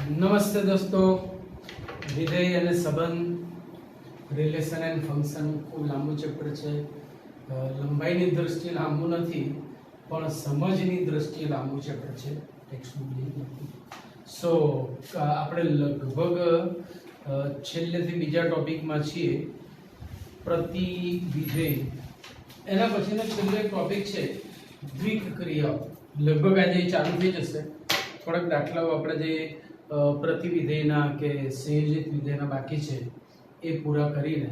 નમસ્તે દોસ્તો, વિધેય અને સંબંધ, રિલેશન એન્ડ ફંક્શન ખૂબ લાંબુ ચેપ્ટર છે. લંબાઈની દ્રષ્ટિએ લાંબુ નથી, પણ સમજની દ્રષ્ટિએ લાંબુ ચેપ્ટર છે ટેક્સ્ટબુકની. સો આપણે લગભગ છેલ્લેથી બીજા ટોપિકમાં છીએ, પ્રતિવિધેય. એના પછીનો છેલ્લો એક ટોપિક છે દ્વિક ક્રિયાઓ. લગભગ આજે ચાલુ થઈ જશે. થોડાક દાખલાઓ આપણે જે પ્રતિવિધેયના કે સંયોજિત વિધેયના બાકી છે એ પૂરા કરીને,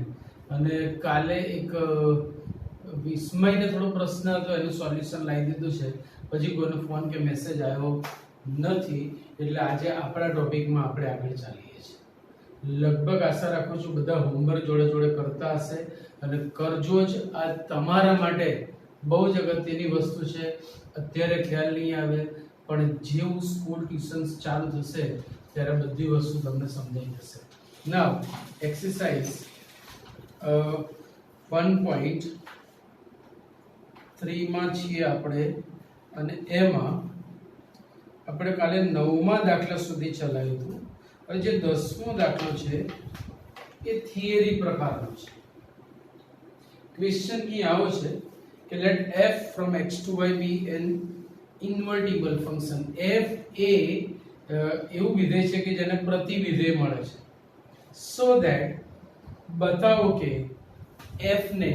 અને કાલે એક વિસ્મયને થોડો પ્રશ્ન હતો, એનું સોલ્યુશન લાવી દીધું છે. પછી કોઈનો ફોન કે મેસેજ આવ્યો નથી, એટલે આજે આપણા ટોપિકમાં આપણે આગળ ચાલીએ છીએ. લગભગ આશા રાખું છું બધા હોમવર્ક જોડે જોડે કરતા હશે, અને કરજો જ. આ તમારા માટે બહુ જ અગત્યની વસ્તુ છે. અત્યારે ખ્યાલ નહીં આવે, પણ જેવું સ્કૂલ ટ્યુશન્સ ચાલુ થશે ત્યારે બધી વસ્તુ તમને સમજાઈ જશે. નાઉ એક્સરસાઇઝ 1.3 માં છીએ આપણે, અને એમાં આપણે કાલે 9મા દાખલા સુધી ચલાવ્યું હતું. હવે જે 10મો દાખલો છે એ થિયરી પ્રકારનો છે. ક્વેશ્ચન કી આવો છે કે late f from x to y be an invertible function. f એ એવું વિધેય છે કે જેને પ્રતિવિધેય મળે છે. so that બતાવો કે f ને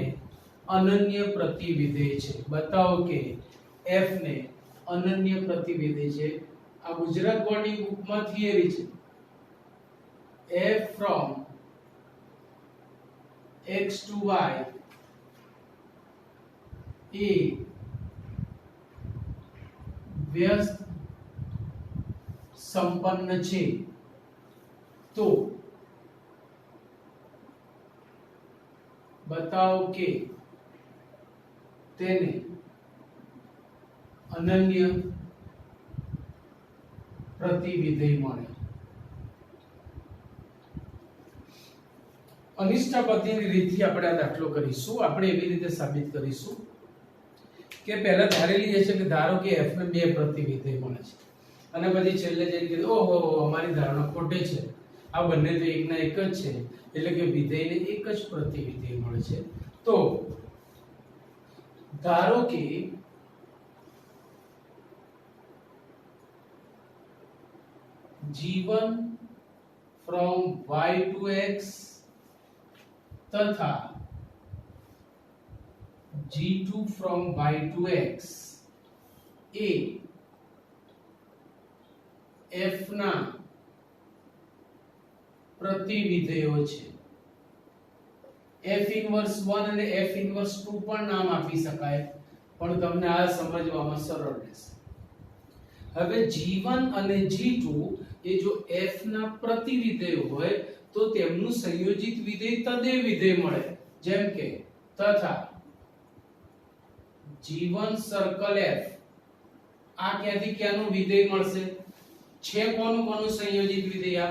અનન્ય પ્રતિવિધેય છે. બતાવો કે f ને અનન્ય પ્રતિવિધેય છે. આ ગુજરાત બોર્ડની બુકમાં થિયરી છે. f from x to y એ વ્યસ્ત સંપન્ન છે, તો બતાવો કે તેને અનન્ય પ્રતિવિધેય મળે. અનિષ્ટાપતિની રીતથી આપણે આ દાખલો કરીશું. આપણે એવી રીતે સાબિત કરીશું કે પહેલા ધારેલી એ છે કે ધારો કે f ને બે પ્રતિવિધેય મળે છે, અને પછી છેલ્લે જઈને કીધું ઓહો અમારી ધારણા ખોટી છે, આ બંને તો એકના એક જ છે, એટલે કે વિધેયને એક જ પ્રતિવિધેય મળે છે. તો ધારો કે g1 from y to x તથા g2 from y to x A f ના પ્રતિવિધેયો છે. f ઇન્વર્સ 1 અને f ઇન્વર્સ 2 પણ નામ આપી શકાય, પણ તમને આ સમજવામાં સરળ રહેશે. હવે g1 અને g2 એ જો f ના પ્રતિવિધેય હોય તો તેમનું સંયોજિત વિધેય તદેવ વિધેય મળે. જેમ કે તથા g1 સર્કલ f, આ ક્યાંથી ક્યાંનું વિધેય મળશે? છે કોનું સંયોજિત વિધેય? આ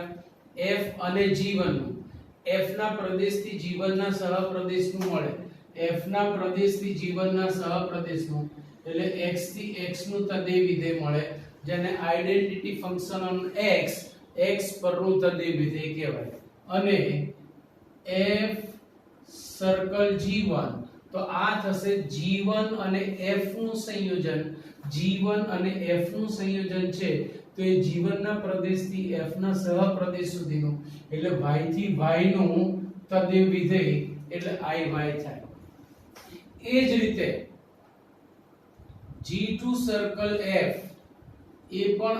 f અને g1 નું. f ના પ્રદેશથી g1 ના સહપ્રદેશનું મળે. f ના પ્રદેશથી g1 ના સહપ્રદેશનું, એટલે x થી x નું તદેવ વિધેય મળે, જેને identity function on x, x પરનું તદેવ વિધેય કહેવાય. અને f સર્કલ g1, તો આ થશે g1 અને f નું સંયોજન. g1 અને f નું સંયોજન છે તો એ g1 ના પ્રદેશથી f ના સહપ્રદેશ સુધીનું, એટલે y થી y નું તદેવ વિધેય, એટલે iy થાય. એ જ રીતે g2 સર્કલ f એ પણ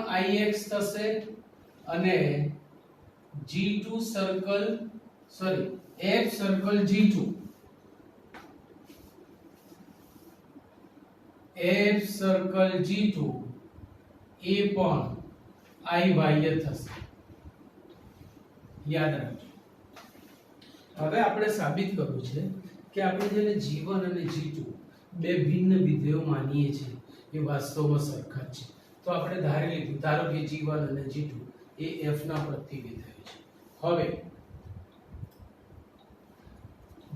ix થશે, અને g2 circle f circle g2, f circle g2 એ પણ iy થશે. યાદ રાખજો. હવે આપણે સાબિત કરવું છે કે આપણે જેને g1 અને g2 બે ભિન્ન વિધેયો માનીએ છીએ એ વાસ્તવમાં સરખા છે. તો આપણે ધારી લીધું, ધારો કે g1 અને g2 એ f ના પ્રતિવિધેય છે. હવે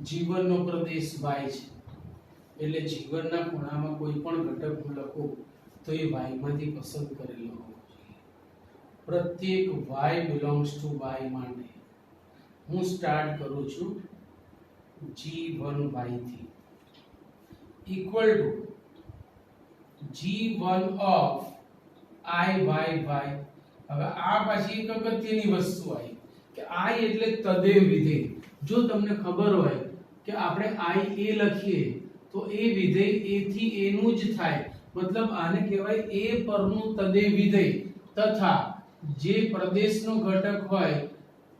g1 નો પ્રદેશ y છે, એટલે g1 ના ખૂણામાં કોઈ પણ ઘટક હું લખું તો એ y માંથી પસંદ કરેલો હોવો જોઈએ. પ્રત્યેક y belongs to y માટે હું સ્ટાર્ટ કરું છું g1y થી equal to g1 of I y y. હવે આ પાછી એક અગત્યની વસ્તુ આવી કે I એટલે તદેવ વિધેય. જો તમને ખબર હોય કે આપણે I a લખીએ તો એ વિધેય a થી a નું જ થાય, મતલબ આને કહેવાય a પરનું તદેવ વિધેય તથા જે પ્રદેશનો ઘટક હોય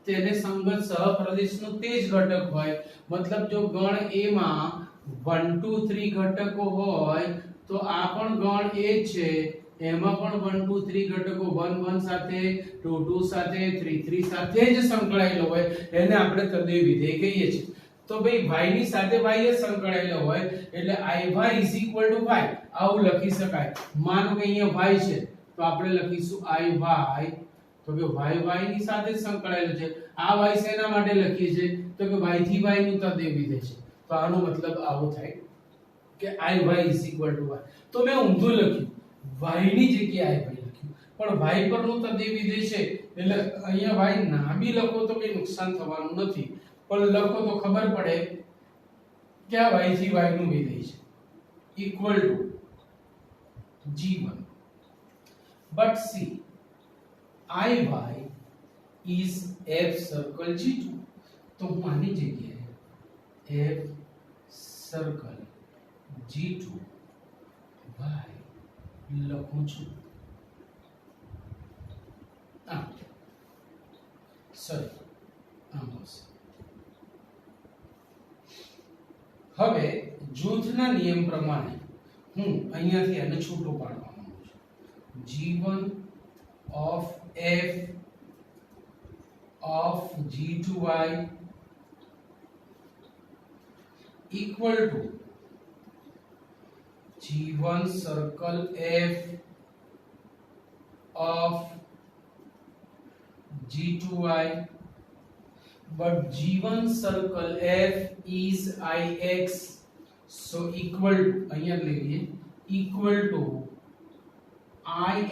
તેને સંગત સહપ્રદેશનો તે જ ઘટક હોય. મતલબ જો ગણ a માં 1 2 3 ઘટકો હોય તો આ પણ ગણ a છે, એમાં પણ 1 2 3 ઘટકો 1 1 સાથે 2 2 સાથે 3 3 સાથે જ સંકળાયેલો હોય, એને આપણે તદેવ વિધેય કહીએ છીએ. તો ભાઈ y ની સાથે y એ સંકળાયેલો હોય એટલે iy y આવું લખી શકાય. માનો કે અહીંયા y છે તો આપણે લખીશું iy, તો કે y ની સાથે જ સંકળાયેલો છે. આ y શેના માટે લખીએ છીએ તો કે y થી y નું તદેવ વિધેય છે. તો આનો મતલબ આવો થાય કે iy y. તો મેં ઊંધું લખ્યું, y ની જગ્યાએ y લખ્યું, પણ y પરનું તદેવ વિધેય છે એટલે અહીંયા y ના બી લખો તો કઈ નુકસાન થવાનું નથી, પણ લખો તો ખબર પડે કે આ y થી y નું વિધેય છે equal to g1. but see iy is f circle g2. તો હું આની જગ્યાએ f circle g2 y લખું છું. હવે જૂથના નિયમ પ્રમાણે હું અહીંયાથી આને છૂટું પાડવા માંગુ છું. g1 of f of g2y equal to g1 circle f of g2y, but g1 circle f is ix, so equal to અહીંયા લઈએ equal to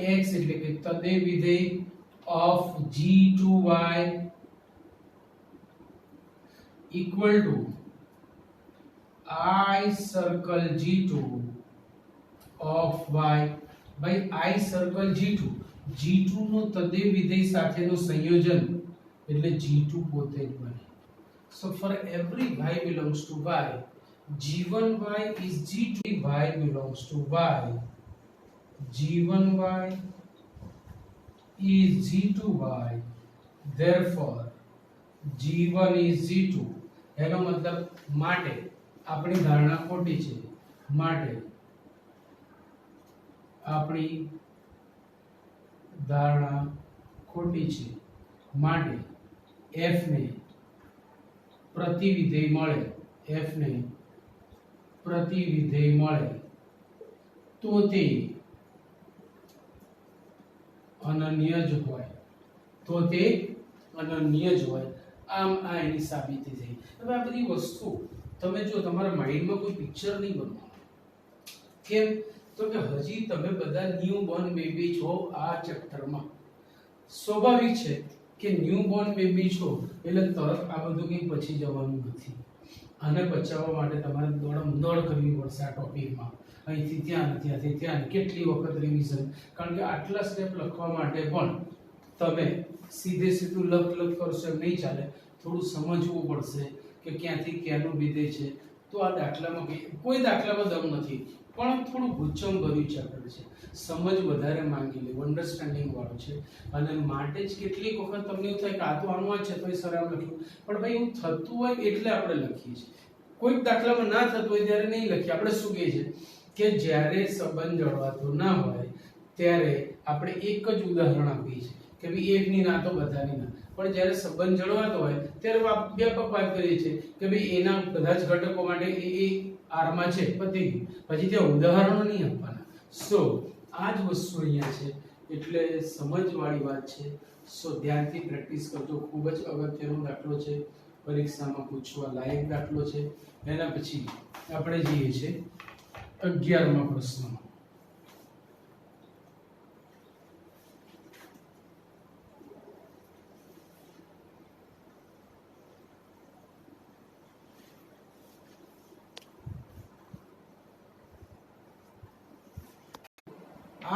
ix એટલે કે તદેવ વિધેય of g2y equal to I circle g2 of y. by I circle g2 નો તદેવ વિધેય સાથેનો સંયોજન એટલે g2 પોતે જ બને. so for every y belongs to y, g1y is g2 y belongs to y, g1y is g2y, therefore g1 is g2. એનો મતલબ માટે આપણી ધારણા ખોટી છે, માટે આપણી ધારણા ખોટી છે, માટે f ને પ્રતિવિધેય મળે, f ને પ્રતિવિધેય મળે તો તે અનન્ય જ હોય, તો તે અનન્ય જ હોય. આમ આ એની સાબિતી થઈ. હવે આ બધી વસ્તુ તમે જો તમારા માઇન્ડમાં કોઈ પિક્ચર નહીં બનાવો. કેમ તો કે હજી તમે બધા ન્યુ બોર્ન બેબી છો. આ ચેપ્ટરમાં સ્વાભાવિક છે કે ન્યુ બોર્ન બેબી છો એટલે તરત આ બધું કંઈ પછી જવાનું નથી. આને બચાવવા માટે તમારે દોડ કરવી પડશે આ ટોપિકમાં, અહીંથી ત્યાં ત્યાંથી ત્યાં કેટલી વખત રિવિઝન. કારણ કે આટલા સ્ટેપ લખવા માટે પણ તમે સીધે સીધું લખ કરશો એમ નહીં ચાલે, થોડું સમજવું પડશે કે ક્યાંથી ક્યાંનું વિધેય છે. તો આ દાખલામાં કોઈ દાખલામાં દમ નથી, પણ થોડું ગુચ્છમ ભર્યું ચેપ્ટર છે, સમજ વધારે માંગી લે, અન્ડરસ્ટેન્ડિંગ વાળું છે. અને માટે જ કેટલીક વખત તમને એવું થાય કે આ તો આનું આ છે તો એ સર આમ લખ્યું, પણ ભાઈ એવું થતું હોય એટલે આપણે લખીએ છીએ. કોઈક દાખલામાં ના થતું હોય ત્યારે નહીં લખીએ. આપણે શું કહીએ છીએ કે જ્યારે સંબંધ જળવાતો ના હોય ત્યારે આપણે એક જ ઉદાહરણ આપીએ છીએ કે ભાઈ એકની ના તો બધાની ના. પણ જ્યારે સંબંધ જળવાતો હોય ત્યારે વ્યાપક વાત કરીએ છીએ કે ભાઈ એના બધા જ ઘટકો માટે એ આરમાં છે, પતી ગયું. પછી ત્યાં ઉદાહરણો નહીં આપવાના. સો આ જ વસ્તુ અહીંયા છે, એટલે સમજવાળી વાત છે. સો ધ્યાનથી પ્રેક્ટિસ કરજો. ખૂબ જ અગત્યનો દાખલો છે, પરીક્ષામાં પૂછવા લાયક દાખલો છે. એના પછી આપણે જઈએ છીએ 11મા પ્રશ્નમાં.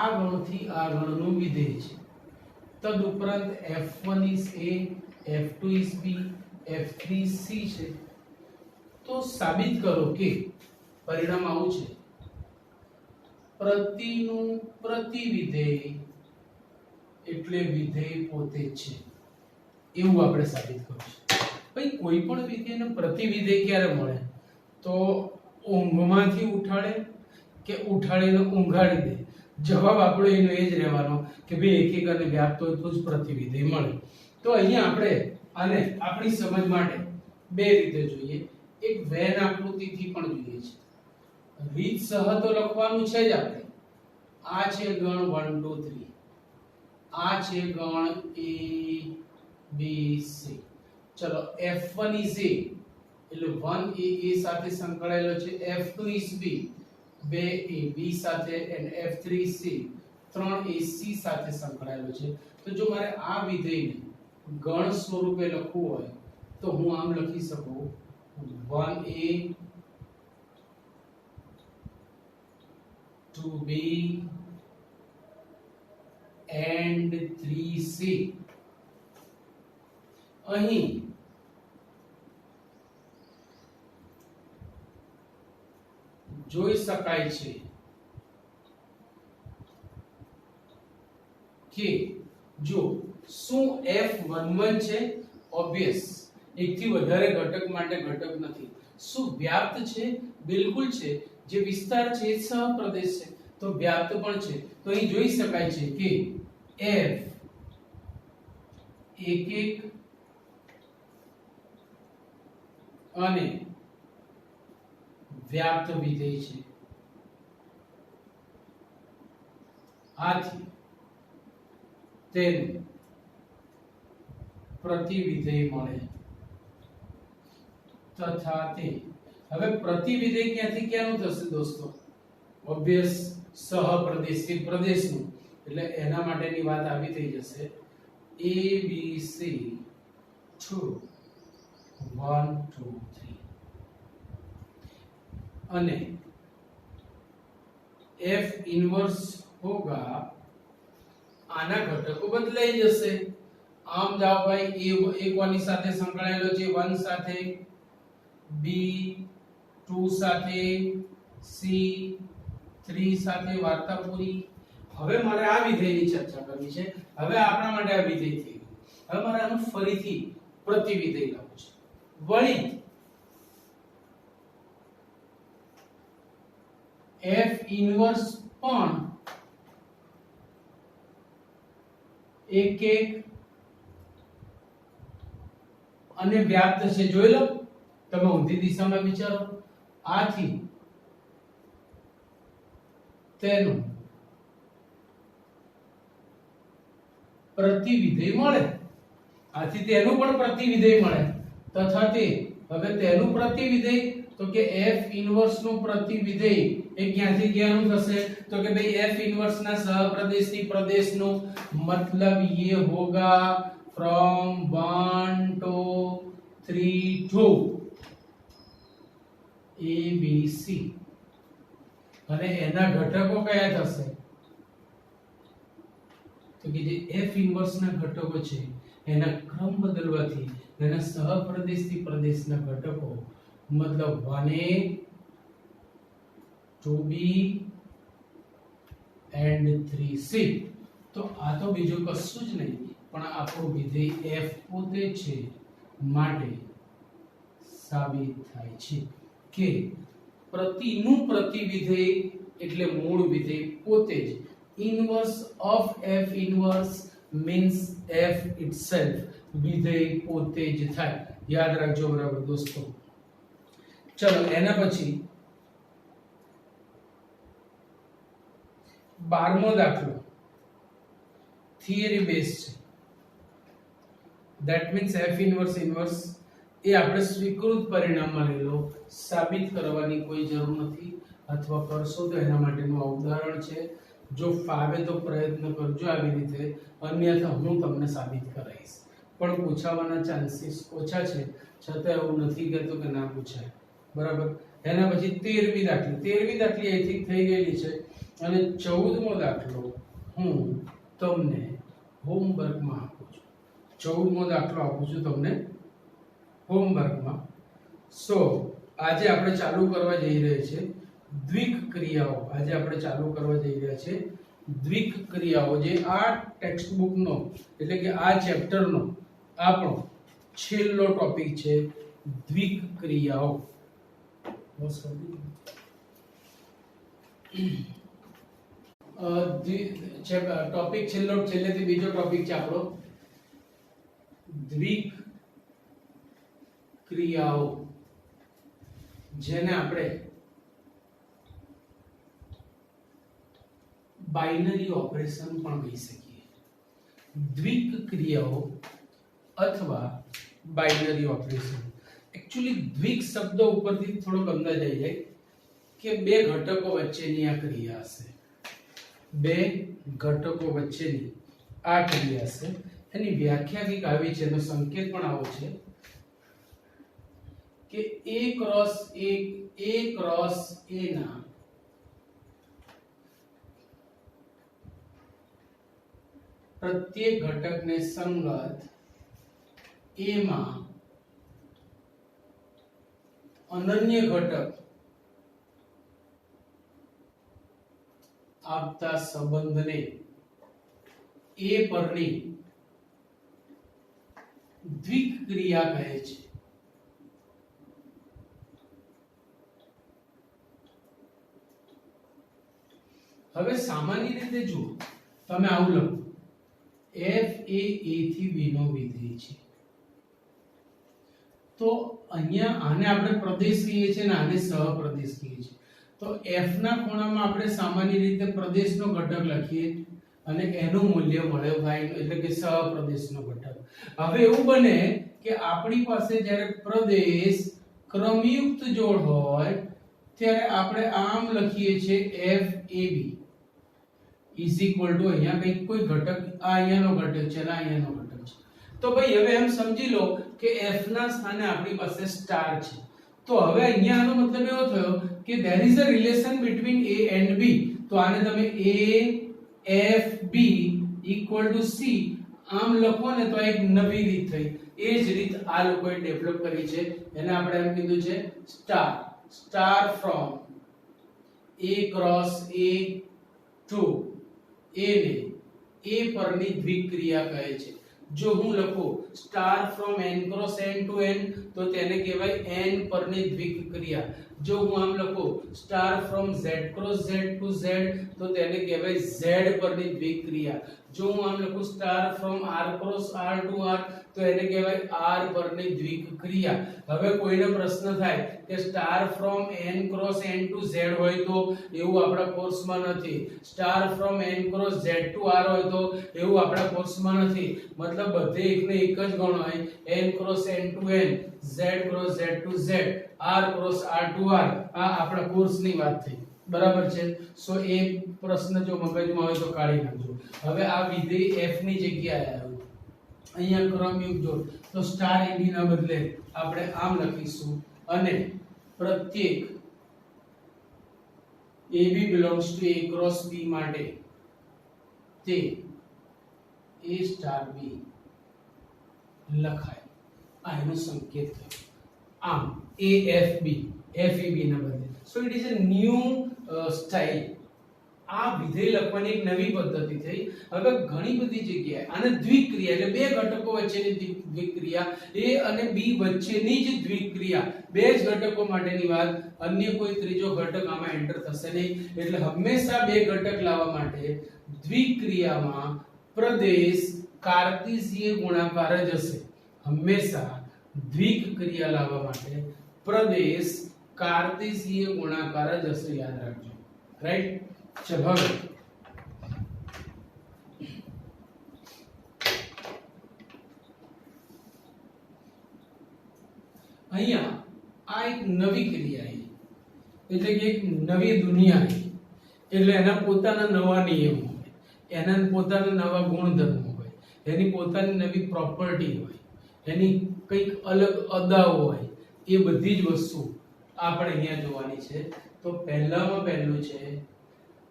આ ગણથી આ ગણનું વિધેય છે. તદુપરાંત f1 is a, f2 is b, f3 is c છે. તો સાબિત કરો કે પરિણામ આવું છે, પ્રતિનું પ્રતિવિધેય એટલે વિધેય પોતે જ છે, એવું આપણે સાબિત કરવું છે. ભાઈ કોઈ પણ વિધેયને પ્રતિવિધેય ક્યારે મળે? તો ઊંઘમાંથી ઉઠાડે કે ઉઠાડીને ઊંઘાડી દે, જવાબ આપણો એનો એ જ રહેવાનો કે ભાઈ એકીક અને વ્યાપ્ત હોય તો જ પ્રતિવિધેય મળે. તો અહીંયા આપણે આને આપણી સમજ માટે બે રીતે જોઈએ. એક વેન આકૃતિથી પણ જોઈએ છે. રીત સહ તો લખવાનું છે જ આપણે. આ છે ગણ 1 2 3, આ છે ગણ a b c. ચલો f1 is a એટલે 1 a સાથે સંકળાયેલો છે, f2 is b 2 a b સાથે, and f3 is c 3 a c સાથે સંકળાયેલો છે. તો જો મારે આ વિધેયને ગણ સ્વરૂપે લખવું હોય તો હું આમ લખી શકું 1a 2b and 3c. અહીં જોઈ શકાય છે કે જો શું f11 છે? ઓબ્વિયસ, એકથી વધારે ઘટક માટે ઘટક નથી. શું વ્યાપ્ત છે? બિલકુલ છે. જે વિસ્તાર છે એ સહપ્રદેશ છે તો વ્યાપ્ત પણ છે. તો અહીં જોઈ શકાય છે કે f એકીક અને વ્યાપ્ત વિધેય છે. આથી તેનું પ્રતિવિધેય મળે તથા તે. હવે પ્રતિવિધેય ક્યાંથી ક્યાંનું થશે દોસ્તો? ઓબ્વિયસ સહપ્રદેશથી પ્રદેશનું, એટલે એના માટેની વાત આવી થઈ જશે. a b c 2 1 2 3 અને f इनवर्स होगा, આના ઘટકો બદલાઈ જશે. આમ જાઓ ભાઈ, a કોની સાથે સંકળાયેલો છે? 1 સાથે, b 2 સાથે, c 3 સાથે. વાર્તા પૂરી. હવે મારે આ વિધેયની ચર્ચા કરવી છે. હવે આપણા માટે આ વિધેય થઈ ગયું. હવે મારે આનું ફરીથી પ્રતિવિધેય લખવું છે. વળી f ઇનવર્સ પણ એક એક અને વ્યાપ્ત છે. જોઈ લો, તમે ઊંધી દિશામાં વિચારો. આથી તેનું પ્રતિવિધેય મળે. આથી તેનું પણ પ્રતિવિધેય મળે તથા તે. હવે તેનું પ્રતિવિધેય તો કે f ઇનવર્સ નું પ્રતિવિધેય એ ક્યાંથી ક્યાંનું થશે? તો કે ભાઈ f ઇનવર્સ ના સહપ્રદેશથી પ્રદેશનું. मतलब ये होगा from 1 to 3 to a b c. અને એના ઘટકો કયા થશે? તો કે જે f ઇનવર્સ ના ઘટકો છે એના ક્રમ બદલવાથી એના સહપ્રદેશથી પ્રદેશના ઘટકો, मतलब 1a 2b and 3c. તો આ તો બીજું કશું જ નહીં પણ આપણું વિધેય f પોતે છે. માટે સાબિત થાય છે કે પ્રતિનું પ્રતિવિધેય એટલે મૂળ વિધેય પોતે જ. Inverse of f inverse means f itself. વિધેય પોતે જ થાય. યાદ રાખજો બરાબર દોસ્તો. ચલો એના પછી 12મો દાખલો થિયરી બેઝ છે. That means f inverse inverse એ આપણે સ્વીકૃત પરિણામમાં લઈ લો. સાબિત કરવાની કોઈ જરૂર નથી, અથવા કરશો તો એના માટેનું આ ઉદાહરણ છે. જો ફાવે તો પ્રયત્ન કરજો આવી રીતે, અન્યથા હું તમને સાબિત કરાવીશ. પણ પૂછાવાના ચાન્સીસ ઓછા છે, છતાં એવું નથી કહેતો કે ના પૂછાય. બરાબર. એના પછી 13મી દાખલી. 13મી દાખલી આઈ થિંક થઈ ગયેલી છે. અને 14મો દાખલો હું તમને હોમવર્કમાં આપું છું. 14મો દાખલો આપું છું તમને હોમવર્કમાં. સો આજે આપણે ચાલુ કરવા જઈ રહ્યા છે દ્વિક ક્રિયાઓ. આજે આપણે ચાલુ કરવા જઈ રહ્યા છે દ્વિક ક્રિયાઓ, જે આ ટેક્સ્ટ બુકનો એટલે કે આ ચેપ્ટરનો આપણો છેલ્લો ટોપિક છે, દ્વિક ક્રિયાઓ. ટોપિક છેલ્લેથી બીજો ટોપિક છે આપણો દ્વિક ક્રિયાઓ, જેને આપણે બાઇનરી ઓપરેશન પણ કહી શકીએ. દ્વિક ક્રિયાઓ અથવા બાઇનરી ઓપરેશન. એકચ્યુઅલી દ્વિક શબ્દ ઉપરથી થોડોક અંદાજ આવી જાય કે બે ઘટકો વચ્ચેની આ ક્રિયા હશે. બે ઘટકો વચ્ચેની આ ક્રિયા છે. એની વ્યાખ્યા કંઈક આવી છે, એનો સંકેત પણ આવો છે કે A ક્રોસ A ના પ્રત્યેક ઘટકને સંગત A માં અનન્ય ઘટક આપતા સંબંધને A પરની દ્વિક ક્રિયા કહે છે. હવે સામાન્ય રીતે જુઓ, તમે આવું લખો f એ a થી b નો વિધેય છે, તો અહીંયા આને આપણે પ્રદેશ કહીએ છીએ અને આને સહપ્રદેશ કહીએ છીએ. તો f ના ખૂણામાં આપણે સામાન્ય રીતે પ્રદેશનો ઘટક લખીએ અને એનું મૂલ્ય મળે y, એટલે કે સહપ્રદેશનો ઘટક. હવે એવું બને કે આપણી પાસે જ્યારે પ્રદેશ ક્રમયુક્ત જોડ હોય ત્યારે આપણે આમ લખીએ છીએ f a b is equal to અહીંયા કંઈક કોઈ ઘટક, આ અહીંયાનો ઘટક છે અને આ અહીંયાનો ઘટક છે. તો ભાઈ હવે એમ સમજી લો કે f ના સ્થાને આપણી પાસે સ્ટાર છે. તો હવે અહીંયાનો મતલબ એવો થયો કે there is a relation between a and b. તો આને તમે a f b equal to c આમ લખો ને તો એક નવી રીત થઈ. એ જ રીત આ લોકોએ ડેવલપ કરી છે, એને આપણે એમ કીધું છે star from a cross a to a ને a પરની દ્વિક ક્રિયા કહે છે. જો હું લખું star from n cross n to n તો તેને કહેવાય n પરની દ્વિક ક્રિયા. જો હું આમ લખું star from z cross z to z તો તેને કહેવાય z પરની દ્વિક ક્રિયા. જો હું આમ લખું star from r cross r to r તો એને કહેવાય r પરની દ્વિક ક્રિયા. હવે કોઈને પ્રશ્ન થાય કે star from n cross n to z હોય તો એવું આપણા કોર્સમાં નથી, star from n cross z to r હોય તો એવું આપણા કોર્સમાં નથી. મતલબ બધે એકને એક જ ગણવાય, n cross n to n, z cross z to z, r cross r to r. આ આપણા કોર્સની વાત થઈ, બરાબર છે. સો એ પ્રશ્ન જો મગજમાં હોય તો કાઢી નાખજો. હવે આ વિધેય f ની જગ્યાએ આવ્યું અહીંયા ક્રમયુક્ત જોડ, તો સ્ટાર ab ના બદલે આપણે આમ લખીશું અને પ્રત્યેક ab belongs to a cross b માટે તે a સ્ટાર b લખાય. આ એનો સંકેત થયો. આમ afb fab ના બદલે. So it is a new style. આ વિધેય લખવાની એક નવી પદ્ધતિ થઈ. હવે ઘણી બધી જગ્યાએ આને દ્વિક ક્રિયા એટલે બે ઘટકો વચ્ચેની દ્વિક ક્રિયા, a અને b વચ્ચેની જ દ્વિક ક્રિયા, બે જ ઘટકો માટેની વાત, અન્ય કોઈ ત્રીજો ઘટક આમાં એન્ટર થશે નહીં. એટલે હંમેશા બે ઘટક લાવવા માટે દ્વિક ક્રિયામાં પ્રદેશ કાર્ટેશિય ગુણાકાર જ હશે. હંમેશા દ્વિક ક્રિયા લાવવા માટે પ્રદેશ કાર્ટેશિય ગુણાકાર જ હશે, યાદ રાખજો. રાઈટ? ચલો હવે અહીંયા આ એક નવી ક્રિયા આવી, એટલે કે એક નવી દુનિયા આવી. એટલે એના પોતાના નવા નિયમો હોય, એના પોતાના નવા ગુણધર્મો હોય, એની પોતાની નવી પ્રોપર્ટી હોય, એની કંઈક અલગ અદાઓ હોય. એ બધી જ વસ્તુ આપણે અહીંયા જોવાની છે. તો પહેલામાં પહેલું છે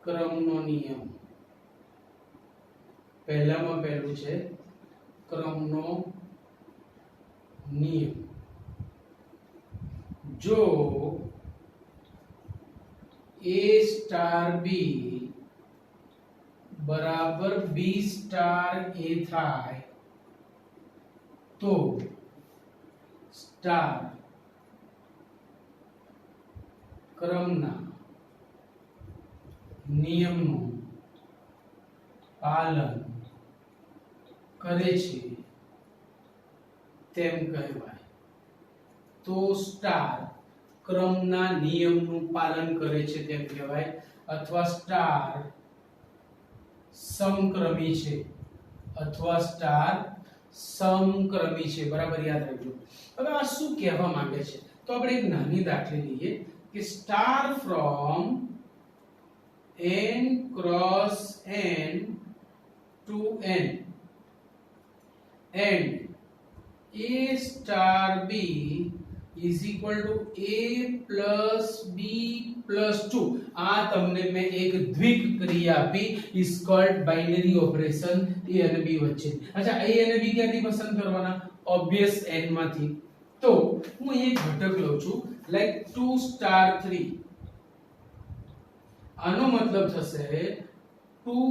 ક્રમનો નિયમ. પહેલામાં પહેલું છે ક્રમનો નિયમ. જો A સ્ટાર B બરાબર B સ્ટાર A થાય તો સ્ટાર ક્રમના નિયમનું પાલન કરે છે તેમ કહેવાય. તો સ્ટાર ક્રમના નિયમનું પાલન કરે છે તેમ કહેવાય, અથવા સ્ટાર સમક્રમી છે, અથવા સ્ટાર સમક્રમી છે. બરાબર યાદ રાખજો. હવે આ શું કહેવા માંગે છે? તો આપણે એક નાની દાખલી લઈએ કે star from n cross n to n and A star B is equal to A plus B plus 2. આ તમને મેં એક દ્વિક ક્રિયા આપી, is called binary operation A અને B વચ્ચે. અચ્છા, A અને B ક્યાંથી પસંદ કરવાના? obvious n માંથી. તો હું એક ઘટક લઉં છું like 2 star 3. આનો મતલબ થશે 2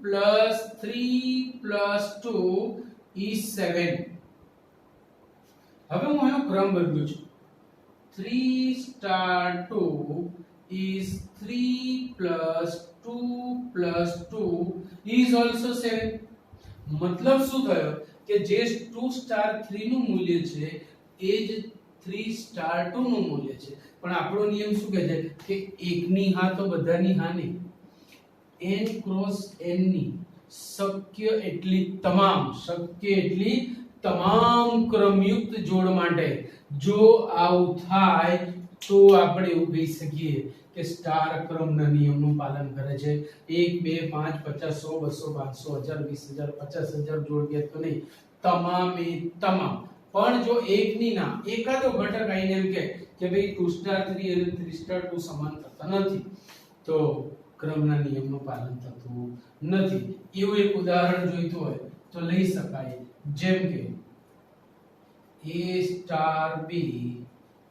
plus 3 plus 2 is 7. હવે હું એનો ક્રમ બદલું છું. 3 star 2 is 3 plus 2 plus 2 is also 7. મતલબ શું થયો કે જે 2 star 3 નું મૂલ્ય છે એ જ 3 star 2 નું મૂલ્ય છે. પણ આપણો નિયમ શું કહે છે કે એકની હા તો બધાની હા નહીં. n ક્રોસ n ની શક્ય એટલી તમામ ક્રમયુક્ત જોડ માટે જો આવું થાય તો આપણે એવું કહી શકીએ કે સ્ટાર ક્રમના નિયમનું પાલન કરે છે. 1 2 5 50 100 200 500 1000 20000 50000 જોડ કે તો નહીં, તમામે તમામ. પણ જો એકની ના એકાદો ઘટક આઈને એમ કે ભાઈ 2 સ્ટાર 3 અને 3 સ્ટાર 2 સમાન થતા નથી તો ક્રમના નિયમનું પાલન થતું નથી. એવું એક ઉદાહરણ જોઈતું હોય તો લઈ શકાય, જેમ કે A star B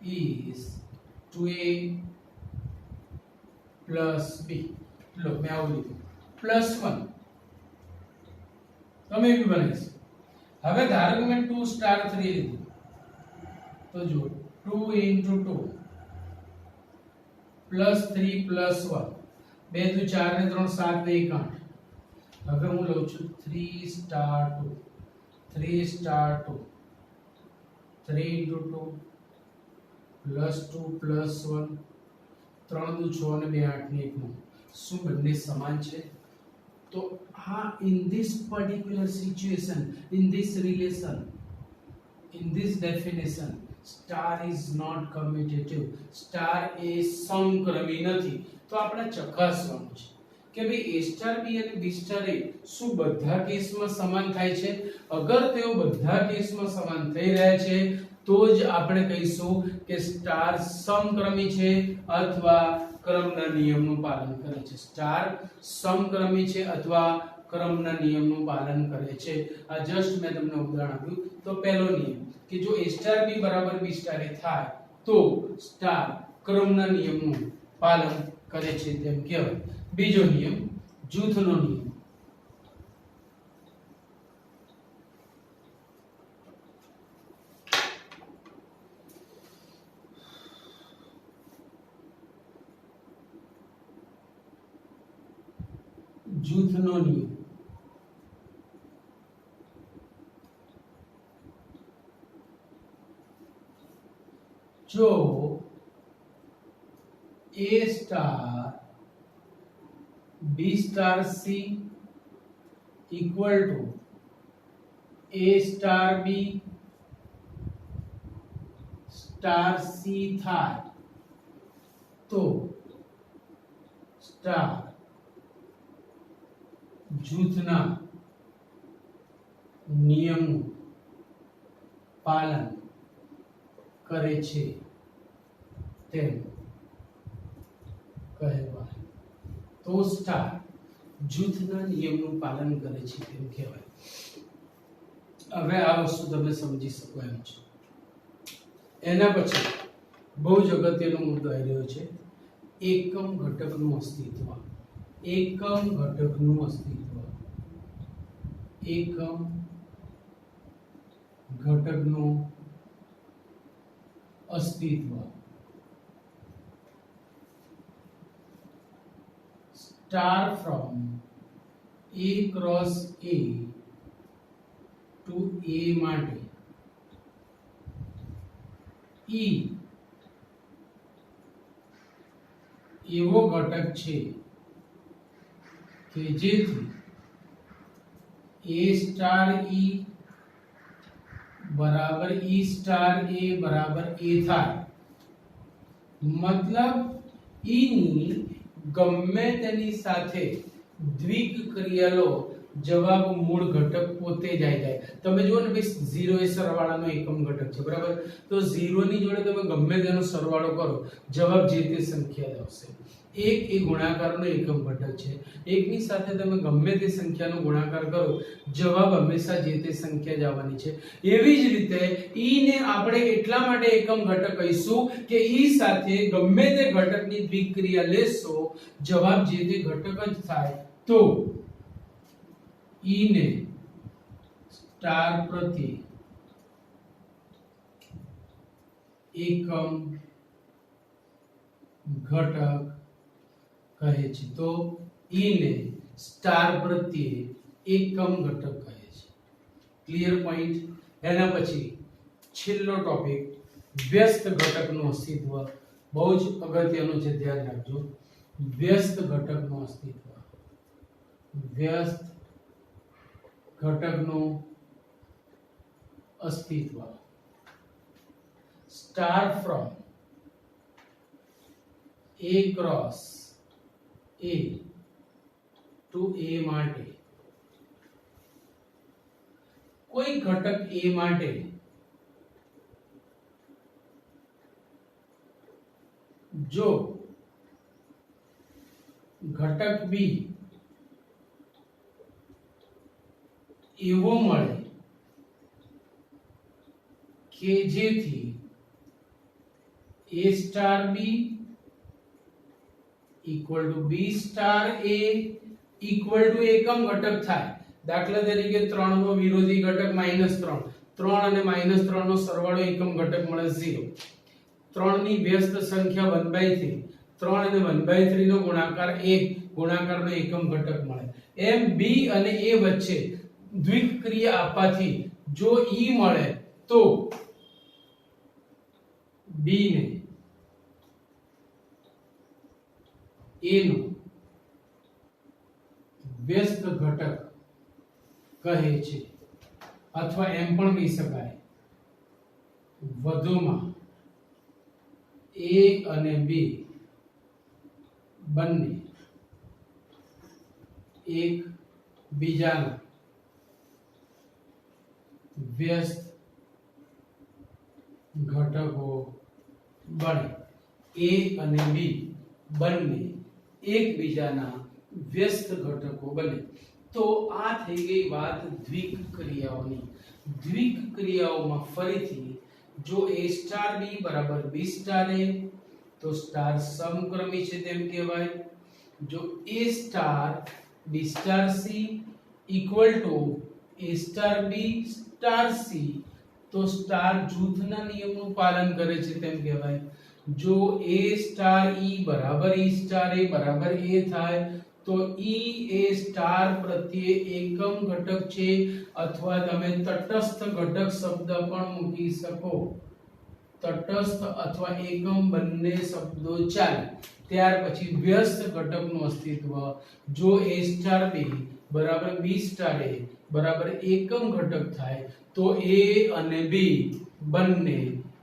is 2A plus B. લો મેં આવું લીધું પ્લસ 1 તમે બી બનાવીશ. હવે ધારો કે મેં 2 સ્ટાર 3 લીધું તો જો 2 into 2 plus 3 plus 1 2 2 4 ને 3 7 ને 1 8. હવે હું લઉં છું 3 star 2 3 star 2 3 into 2 plus 2 plus 1 3 દુ 6 અને 2 8 ને 1 9. શું બંને સમાન છે? તો હા, in this particular situation, in this relation, in this definition, star is not commutative. Star એ સમક્રમી નથી. તો આપણે ચકાસવાનું છે કે ભાઈ A સ્ટાર B અને B સ્ટાર A શું બધા કેસમાં સમાન થાય છે? અગર તેઓ બધા કેસમાં સમાન થઈ રહ્યા છે તો જ આપણે કહીશું કે સ્ટાર સમક્રમી છે અથવા ક્રમના નિયમનું પાલન કરે છે. સ્ટાર સમક્રમી છે અથવા ક્રમના નિયમનું પાલન કરે છે. આ જસ્ટ મેં તમને ઉદાહરણ આપ્યું. તો પહેલો નિયમ કે જો A સ્ટાર B બરાબર B સ્ટાર A થાય તો સ્ટાર ક્રમના નિયમનું પાલન કરે છે તેમ કહેવાય. બીજો નિયમ જૂથનો નિયમ. જૂથનો નિયમ જો A star B star C equal to A star B star C થાય તો સ્ટાર જૂથના નિયમનું પાલન કરે છે તેમ કહેવાય. તો તો સ્ટાર જૂથના નિયમનું પાલન કરે છે તેમ કહેવાય. હવે આ વસ્તુ તમે સમજી શકો એમ છો. એના પછી બહુ જ અગત્યનો મુદ્દો આવી રહ્યો છે એકમ ઘટકનું અસ્તિત્વ. એકમ ઘટકનું અસ્તિત્વ. એકમ ઘટકનું અસ્તિત્વ. Star from A cross A to A માટે E એવો ઘટક છે કે જેથી A સ્ટાર E બરાબર E સ્ટાર A બરાબર A થાય. મતલબ E ની ગમે તેની સાથે દ્વિગ ક્રિયા લો, જવાબ મૂળ ઘટક પોતે જ આવી જાય. તમે જુઓ ને ભાઈ 0 એ સરવાળાનો એકમ ઘટક છે બરાબર. તો 0 ની જોડે તમે ગમે તેનો સરવાળો કરો, જવાબ જે તે સંખ્યા જ આવશે. 1 એ ગુણાકારનો એકમ ઘટક છે. 1 ની સાથે તમે ગમે તે સંખ્યાનો ગુણાકાર કરો, જવાબ હંમેશા જે તે સંખ્યા જ આવવાની છે. એવી જ રીતે e ને આપણે એટલા માટે એકમ ઘટક કહીશું કે e સાથે ગમે તે ઘટકની દ્વિક્રિયા લેશો, જવાબ જે તે ઘટક જ થાય. તો e ને સ્ટાર પ્રત્યે એકમ ઘટક કહે છે. તો e ને સ્ટાર પ્રત્યે એકમ ઘટક કહે છે. Clear point. એના પછી છેલ્લો ટોપિક વ્યસ્ત ઘટકનું અસ્તિત્વ. બહુ જ અગત્યનું છે, ધ્યાન રાખજો. વ્યસ્ત ઘટકનું અસ્તિત્વ. વ્યસ્ત ઘટકનું અસ્તિત્વ. Star from A cross A to A માટે કોઈ ઘટક A માટે જો ઘટક B એવો મળે કે જેથી A star B equal to B star A equal to એકમ ઘટક થાય. દાખલા તરીકે 3 નો વિરોધી ઘટક -3. 3 અને -3 નો સરવાળો એકમ ઘટક મળે 0. 3 ની વ્યસ્ત સંખ્યા 1/3. 3 અને 1/3 નો ગુણાકાર 1, ગુણાકારનો એકમ ઘટક મળે. એમ B અને A વચ્ચે દ્વિક ક્રિયા આપવાથી જો E મળે તો B ને A નો વ્યસ્ત ઘટક કહે છે. અથવા એમ પણ કહી શકાય વધુમાં A અને B બંને એક બીજાના વ્યસ્ત ઘટકો બને. A અને B બંને એકબીજાના વ્યસ્ત ઘટકો બને. તો આ થઈ ગઈ વાત દ્વિક ક્રિયાઓની. દ્વિક ક્રિયાઓમાં ફરીથી જો A સ્ટાર B બરાબર B સ્ટાર A તો સ્ટાર સમક્રમી છે તેમ કહેવાય. જો A star B star C equal to A star B star C તો સ્ટાર જૂથના નિયમનું પાલન કરે છે તેમ કહેવાય. જો A સ્ટાર E બરાબર E સ્ટાર A બરાબર A થાય તો E એ સ્ટાર પ્રત્યે એકમ ઘટક છે, અથવા તમે તટસ્થ ઘટક શબ્દ પણ મૂકી શકો. તટસ્થ અથવા એકમ બંને શબ્દો ચાલે. ત્યાર પછી વ્યસ્ત ઘટકનું અસ્તિત્વ. જો A સ્ટાર B બરાબર B સ્ટાર A બરાબર એકમ ઘટક થાય તો A અને B બંને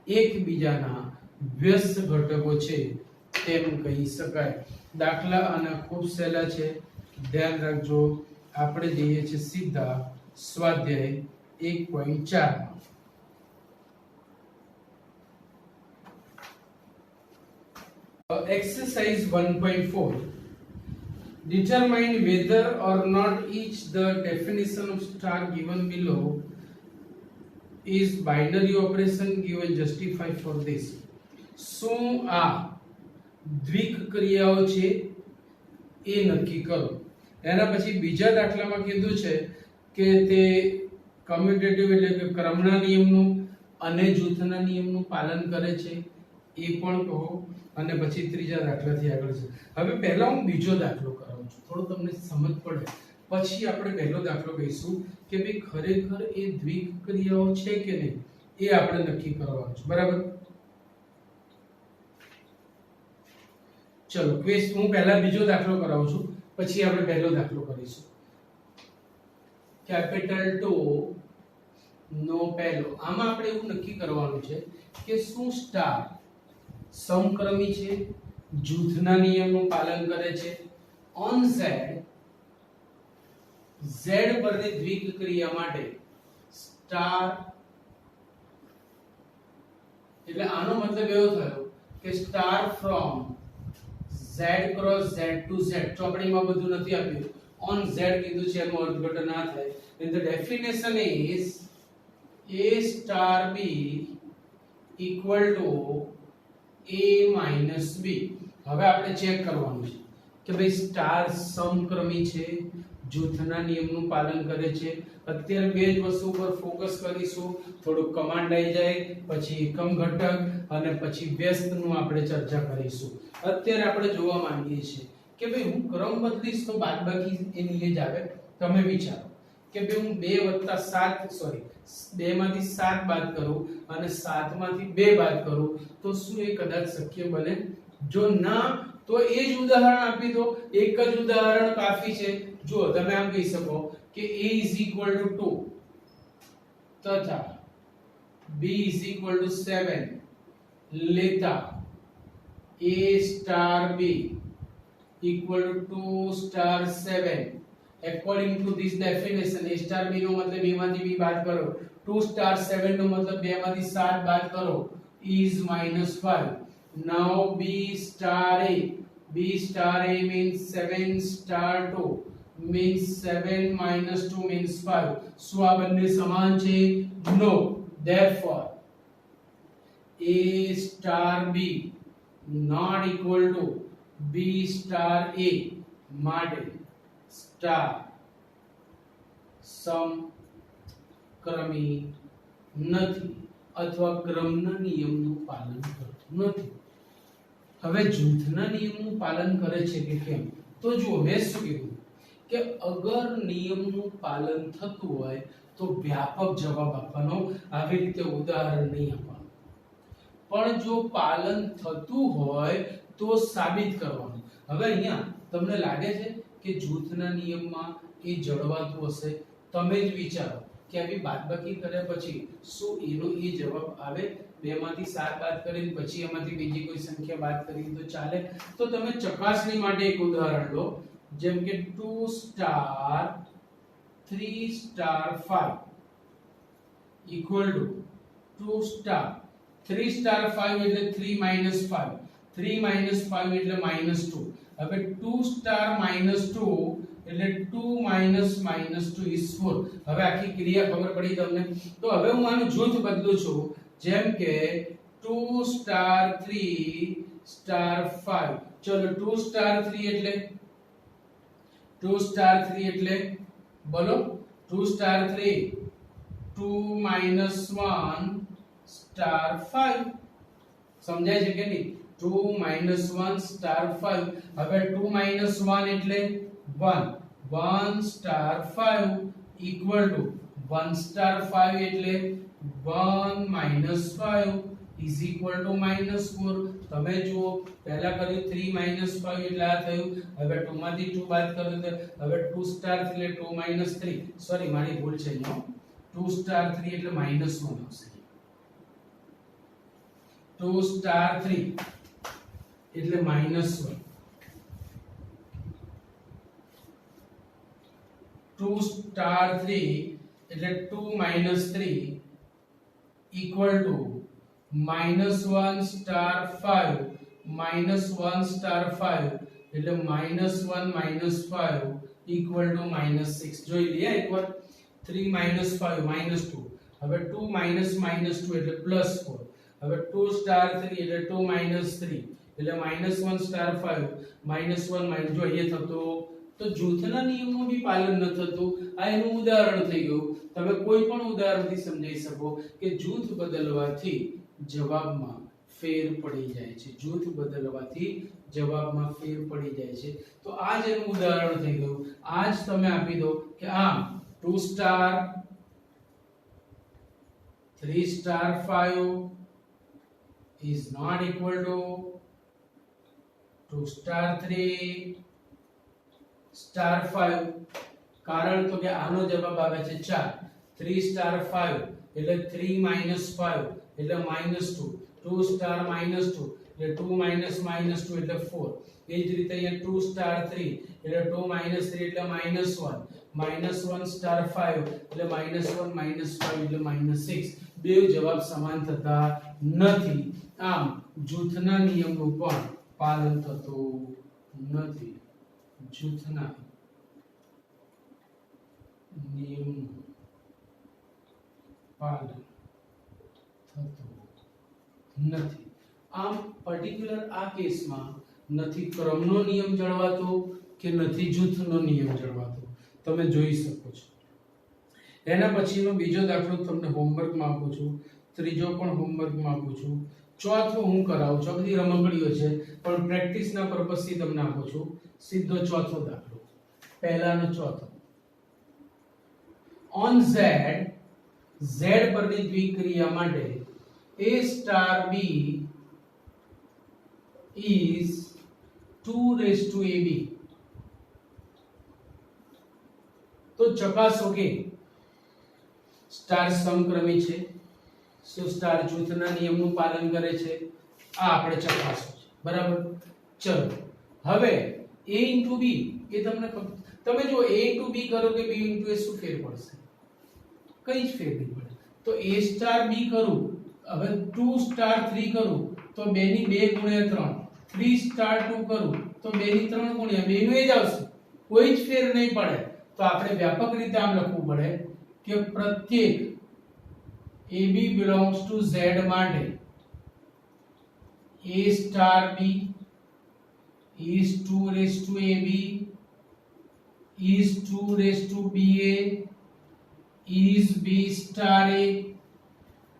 એકબીજાના વ્યસ્ત ઘટકો છે તેમ કહી શકાય. દાખલા આના ખૂબ સહેલા છે, ધ્યાન રાખજો. આપણે જઈએ છીએ સીધા સ્વાધ્યાય 1.4 માં. Exercise 1.4 determine whether or not each the definition of star given below is binary operation given justify for this. શું આ દ્વિક ક્રિયાઓ છે એ નક્કી કરો. એના પછી બીજા દાખલામાં કીધું છે કે તે કમ્યુટેટિવ એટલે કે ક્રમના નિયમનું અને જૂથના નિયમનું પાલન કરે છે એ પણ કહો. અને પછી ત્રીજા દાખલાથી આગળ છે. હવે પહેલા હું બીજો દાખલો કરાવું છું, થોડું તમને સમજ પડે, પછી આપણે પહેલો દાખલો કહીશું કે ભાઈ ખરેખર એ દ્વિક ક્રિયાઓ છે કે નહીં એ આપણે નક્કી કરવાનું છે. બરાબર? ચલો ક્વેશ્ચન હું પહેલા બીજો દાખલો કરાવું છું, પછી આપણે પહેલો દાખલો કરીશું. કેપિટલ 2 નો પહેલો. આમાં આપણે એવું નક્કી કરવાનું છે કે શું સ્ટાર સમક્રમી છે, જૂથના નિયમનું પાલન કરે છે. ઓન z પરની દ્વિક ક્રિયા માટે સ્ટાર એટલે આનો મતલબ એવો થયો કે star from z cross z to z. ચોપડીમાં બધું નથી આપ્યું, ઓન z કીધું છે એનું અર્થઘટન ના થાય. and the definition is a star b equal to a minus b. હવે આપણે ચેક કરવાનું છે કે ભાઈ સ્ટાર સમક્રમી છે, જૂથના નિયમનું પાલન કરે છે. અત્યારે બે જ વસ્તુ પર ફોકસ કરીશું, થોડું કમાન્ડ આવી જાય, પછી એકમ ઘટક અને પછી વ્યસ્તનું આપણે ચર્ચા કરીશું. અત્યારે આપણે જોવા માંગીએ છીએ કે ભાઈ હું ક્રમ બદલીશ તો બાદબાકી એની જ આવે. તમે વિચારો કે ભાઈ હું 2 માંથી 7 બાદ કરું અને 7 માંથી 2 બાદ કરું તો શું એ કદાચ શક્ય બને? જો ના તો એ જ ઉદાહરણ આપી દો, એક જ ઉદાહરણ કાફી છે. જો તમે આમ કહી શકો કે a is equal to 2 તથા b is equal to 7 લેતા a star b equal to 2 star 7 according to this definition. a star b નો મતલબ a માંથી b બાદ કરો, 2 star 7 નો મતલબ 2 માંથી 7 બાદ કરો, is minus 5. now b star a means 7 star 2 means 7 minus 2 means 5. શું આ બંને સમાન છે? no. therefore a star b not equal to b star a. માટે સ્ટાર સમક્રમી નથી અથવા ક્રમના નિયમનું પાલન કરતું નથી. હવે જૂથના નિયમનું પાલન કરે છે કે કેમ? તો જુઓ મેં શું કીધું કે અગર નિયમનું પાલન થતું હોય તો વ્યાપક જવાબ આપવાનો, આવી રીતે ઉદાહરણ નહીં આપવાનું. પણ જો પાલન થતું હોય તો સાબિત કરવાનું. હવે અહીંયા તમને લાગે છે કે જૂથના નિયમમાં એ જળવાતું હશે? તમે જ વિચારો કે આવી બાદબાકી કર્યા પછી શું એનો એ જવાબ આવે? 2 માંથી 7 બાદ કરીને પછી એમાંથી બીજી કોઈ સંખ્યા બાદ કરી તો ચાલે? તો તમે ચકાસણી માટે એક ઉદાહરણ લો, જેમ કે 2 star 3 star 5 equal to 2 star 3 star 5 એટલે 3 minus 5, 3 minus 5 એટલે -2. હવે 2 સ્ટાર -2 એટલે 2 minus -2 is 4. હવે આખી ક્રિયા ખબર પડી તમને? તો હવે હું આનું જૂથ બદલું છું, જેમ કે 2 સ્ટાર 3 સ્ટાર 5. ચલો 2 સ્ટાર 3 એટલે 2 સ્ટાર 3 એટલે બોલો 2 સ્ટાર 3 2 minus 1 સ્ટાર 5. સમજાય છે કે નહીં? 2 minus 1 star 5. હવે 2 minus 1 એટલે 1, 1 star 5 equal to 1 star 5 એટલે 1 minus 5 is equal to -4. તમે જુઓ પહેલા કર્યું 3 minus 5 એટલે આ થયું. હવે 2 માંથી 2 બાદ કરો તો હવે 2 star 3 એટલે 2 minus 3. સોરી મારી ભૂલ છે અહીંયા. 2 star 3 એટલે -1 આવશે. 2 star 3 એટલે -1. 2 star 3 એટલે 2 minus 3 equal to -1 star 5 -1 star 5 એટલે -1 -5 ઇક્વલ ટુ -6 જોઈ લઈએ એકવાર 3 -5 -2 હવે 2 -2 એટલે +4 હવે 2 સ્ટાર 3 એટલે 2 -3 એટલે -1 સ્ટાર 5 -1 જો અહીંયા થતો તો જૂથના નિયમનું બી પાલન ન થતું આ એનું ઉદાહરણ થઈ ગયું તમે કોઈ પણ ઉદાહરણથી સમજાઈ શકો કે જૂથ બદલવાથી જવાબમાં ફેર પડી જાય છે જૂથ બદલવાથી જવાબમાં ફેર પડી જાય છે તો આ જ એનું ઉદાહરણ થઈ ગયું આ જ તમે આપી દો કે આમ 2 star 3 star 5 is not equal to 2 star 3 star 5 કારણ તો કે આનો જવાબ આવે છે 4 3 સ્ટાર 5 એટલે 3 5 એટલે -2 2 સ્ટાર -2 એટલે 2 -2 એટલે 4 એ જ રીતે અહીંયા 2 સ્ટાર 3 એટલે 2 3 એટલે -1 -1 સ્ટાર 5 એટલે -1 -5 એટલે -6 બે જવાબ સમાન થતા નથી આમ જૂથના નિયમનું પણ પાલન થતું નથી જૂથના નિયમનું પાલન થતું નથી આમ પર્ટિક્યુલર આ કેસમાં નથી ક્રમનો નિયમ જળવાતો કે નથી જૂથનો નિયમ જળવાતો તમે જોઈ શકો છો એના પછીનો બીજો દાખલો તમને હોમવર્કમાં આપું છું ત્રીજો પણ હોમવર્કમાં આપું છું ચોથો હું કરાવું છું બધી રમકડીઓ છે પણ પ્રેક્ટિસના પર્પસથી તમને આપું છું સીધો ચોથો દાખલો પહેલાનો ચોથો ઓન z પરની દ્વિક્રિયા માટે a star b is 2 raised to ab તો ચકાસો કે સ્ટાર સમક્રમી છે સો સ્ટાર જૂથના નિયમનું પાલન કરે છે આ આપણે ચકાસો છે બરાબર ચલો હવે a * b એ તમને તમે જો a * b કરો કે b * a શું ફેર પડશે કઈ જ ફેર નહીં પડે તો a સ્ટાર b કરું હવે 2 સ્ટાર 3 કરું તો 2 ની 2 ગુણ્યા 3 3 સ્ટાર 2 કરું તો 2 ની 3 ગુણ્યા 2 નું એ જ આવશે કોઈ જ ફેર નહીં પડે તો આપણે વ્યાપક રીતે આમ લખવું પડે કે પ્રત્યેક AB belongs to Z માટે A star B is 2 raised to AB is 2 raised to BA is B star A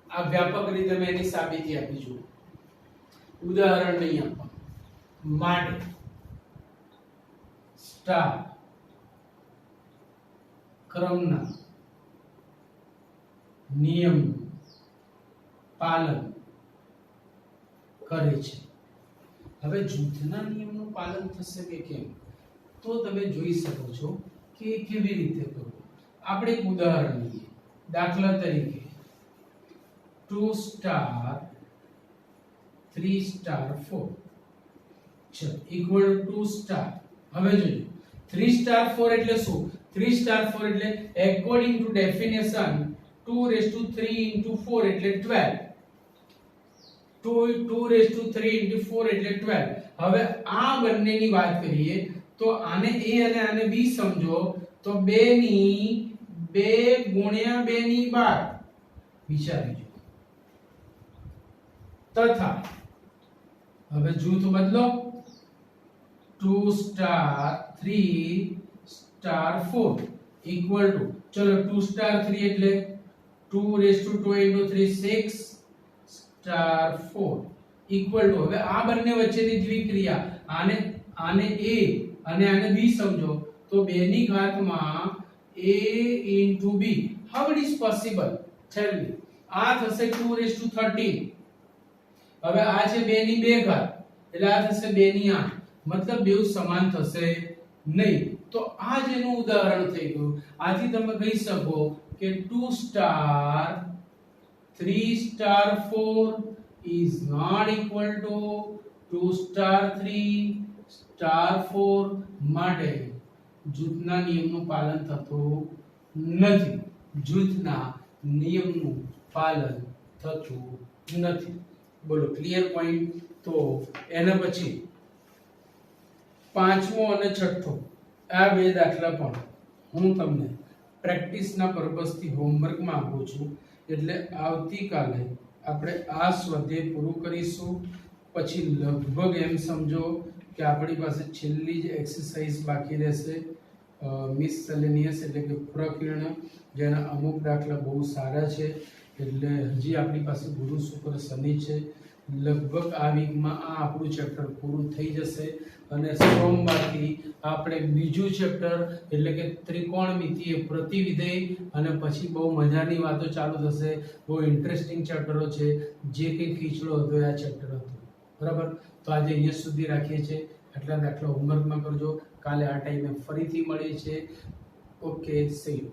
આ વ્યાપક રીતે મેં એની સાબિતી આપી છું ઉદાહરણ નહીં આપવા માટે સ્ટાર ક્રમના નિયમ પાલન કરે છે હવે જૂથના નિયમનું પાલન થશે કે કેમ તો તમે જોઈ શકો છો કે કેવી રીતે કરવું આપણે એક ઉદાહરણ લઈએ દાખલા તરીકે 2 સ્ટાર 3 સ્ટાર 4 ચલો ઇક્વલ ટુ 2 સ્ટાર હવે જોઈએ 3 સ્ટાર 4 એટલે શું 3 સ્ટાર 4 એટલે according to definition 2 raised to 3 into 4 એટલે 12 2 raised to 3 into 4 એટલે 12 હવે આ બંનેની વાત કરીએ તો આને a અને આને b સમજો તો 2 ની 2 ગુણ્યા 2 ની 12 વિચારી જો તથા હવે જૂથ બદલો 2 સ્ટાર 3 સ્ટાર 4 ઇક્વલ ટુ ચલો 2 સ્ટાર 3 એટલે 2 raised to 2 into 3 6 star 4 equal to હવે આ બંને વચ્ચેની દ્વિક્રિયા આને આને a અને આને b સમજો તો 2 ની ઘાતમાં a into b how it is possible tell me આ થશે 2 raised to 13 હવે આ છે 2 ની 2 ઘાત એટલે આ થશે 2 ની 8 મતલબ બેઉ સમાન થશે નહીં તો આ જ એનું ઉદાહરણ થઈ ગયું આથી તમે કહી શકો કે 2 star 3 star 4 is not equal to 2 star 3 star 4 માટે જૂથના નિયમનું પાલન થતું નથી જૂથના નિયમનું પાલન થતું નથી બોલો ક્લિયર પોઈન્ટ તો એના પછી પાંચમો અને છઠ્ઠો આ બે દાખલા પણ હું તમને પ્રેક્ટિસના પર્પઝથી હોમવર્કમાં આપું છું, એટલે આવતીકાલે આપણે આ સ્વાધ્યાય પૂરું કરીશું. પછી લગભગ એમ સમજો કે આપણી પાસે છેલ્લી જ એક્સરસાઇઝ બાકી રહેશે, મિસસેલેનિયસ એટલે કે પ્રકીર્ણ, જેના અમુક દાખલા બહુ સારા છે. એટલે હજી આપણી પાસે ગુરુ શુક્ર શનિ છે. લગભગ આ વીકમાં આ આપણું ચેપ્ટર પૂરું થઈ જશે અને સોમવારથી આપણે બીજું ચેપ્ટર એટલે કે ત્રિકોણમિતિય પ્રતિવિધેય અને પછી બહુ મજાની વાતો ચાલુ થશે. બહુ ઇન્ટરેસ્ટિંગ ચેપ્ટરો છે. જે કંઈ ખીચડો હતો એ આ ચેપ્ટર હતું. બરાબર, તો આજે અહીંયા સુધી રાખીએ છીએ. આટલા દાખલા હોમવર્કમાં કરજો. કાલે આ ટાઈમે ફરીથી મળીએ છીએ. Okay, C you.